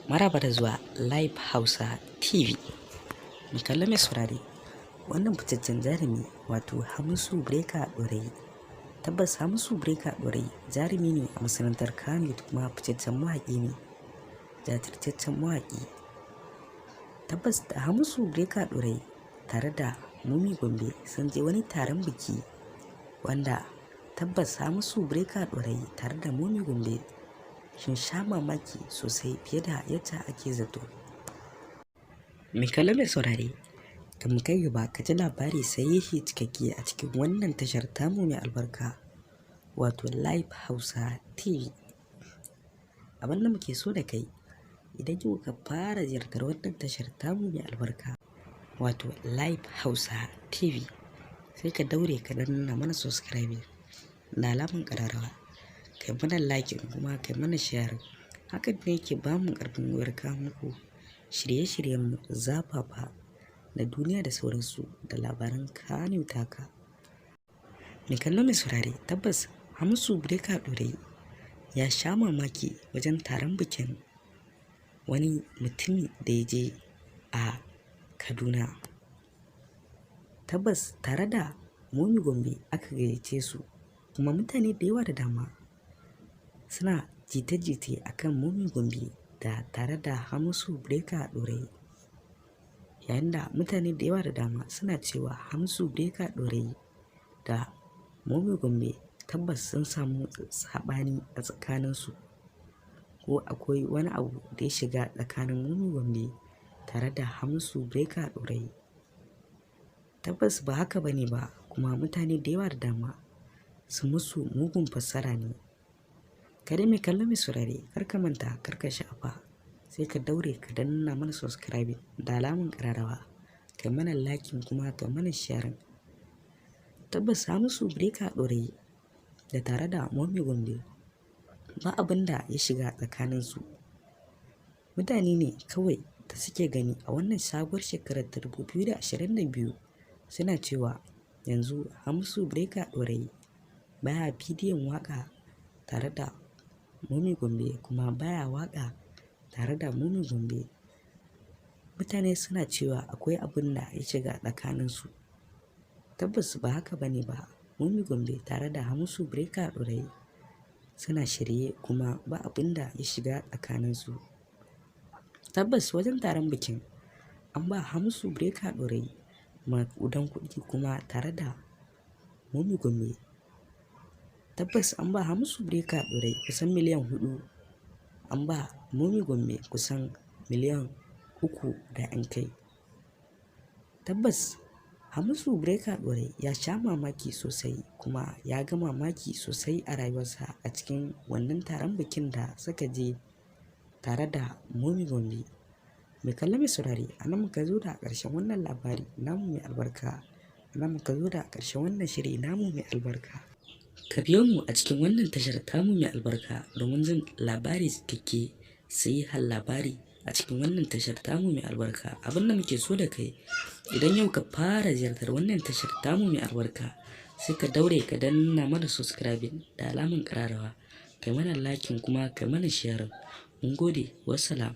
Maraba da zuwa Live Hausa TV. Mai kallo mai saurare, wannan fitaccen jarumi wato Hamisu Breaker Ɗorayi. Tabbas Hamisu Breaker Ɗorayi jarumi ne a masana'antar Kannywood kuma fitaccen mawaƙi ne, jajirtaccen mawaƙi. Tabbas da Hamisu Breaker Ɗorayi tare da Mummy Gombe sun je wani taron biki wanda tabbas Hamisu Breaker Ɗorayi tare da Mummy Gombe sun sha mamaki sosai fiye da yadda ake zato. Mai kallo mai saurare, kan kai gaba ka ji labari sai yake cikakke a cikin wannan tashar tamu mai albarka wato Live Hausa TV. Abin da muke so da kai, idan yau ka fara ziyartar wannan tashar tamu mai albarka wato Live Hausa TV, sai ka daure ka danna mana subscribe da alamar ƙararrawa, kai mana like kuma kai mana share. Hakan ne yake ba mu ƙarfin gwiwar kawo muku shirye-shiryenmu zafafa na duniya da sauransu da labaran Kannywood haka. Mai kallo mai saurare, tabbas Hamisu Breaker Ɗorayi ya sha mamaki wajen taron bikin wani mutumi da ya je a Kaduna. Tabbas tare da Mummy Gombe aka gayyace su, kuma mutane da yawa da dama suna jita-jita akan Mummy Gombe da tare da Hamisu Breaker Ɗorayi. Yayin da mutane da yawa da dama suna cewa Hamisu Breaker Ɗorayi da Mummy Gombe tabbas sun samu saɓani a tsakaninsu, ko akwai wani abu da ya shiga tsakanin Mummy Gombe tare da Hamisu Breaker Ɗorayi. Tabbas ba haka bane ba, kuma mutane da yawa da dama sun musu mugun fassara ne. Kada mai kallo mai saurare, kar ka manta, kar ka sha'afa, sai ka daure ka danna mana subscribe da alamar ƙararrawa, kai mana like kuma kai mana share. Tabbas Hamisu Breaker Ɗorayi da tare da Mummy Gombe ba abin da ya shiga tsakaninsu. Mutane ne kawai da suke gani a wannan sabuwar shekarar 2022 suna cewa yanzu Hamisu Breaker Ɗorayi baya bidiyon waƙa tare da Mummy Gombe, kuma baya waƙa tare da Mummy Gombe. Mutane suna cewa akwai abin da ya shiga tsakaninsu. Tabbas ba haka bane ba, Mummy Gombe tare da Hamisu Breaker Ɗorayi suna shirye kuma ba abin da ya shiga tsakaninsu. Tabbas wajen taron bikin an ba Hamisu Breaker Ɗorayi maƙudan kuɗi kuma tare da Mummy Gombe. Tabbas an ba Hamisu Breaker Ɗorayi kusan miliyan 4, an ba Mummy Gombe kusan miliyan 3 da 'yan kai. Tabbas Hamisu Breaker Ɗorayi ya sha mamaki sosai kuma ya ga mamaki sosai a rayuwarsa a cikin wannan taron bikin da suka je tare da Mummy Gombe. Mai kallo mai saurare, a nan muka zo da ƙarshen wannan labari namu mai albarka, a nan muka zo da ƙarshen wannan shiri namu mai albarka. Ka biyo mu a cikin wannan tashar tamu mai albarka domin jin labari cikakke, sai har labari a cikin wannan tashar tamu mai albarka. Abin da muke so da kai, idan yau ka fara ziyartar wannan tashar tamu mai albarka, sai ka daure ka danna mana subscribe da alamar ƙararrawa, kai mana like kuma kai mana share. Mun gode, wassalam.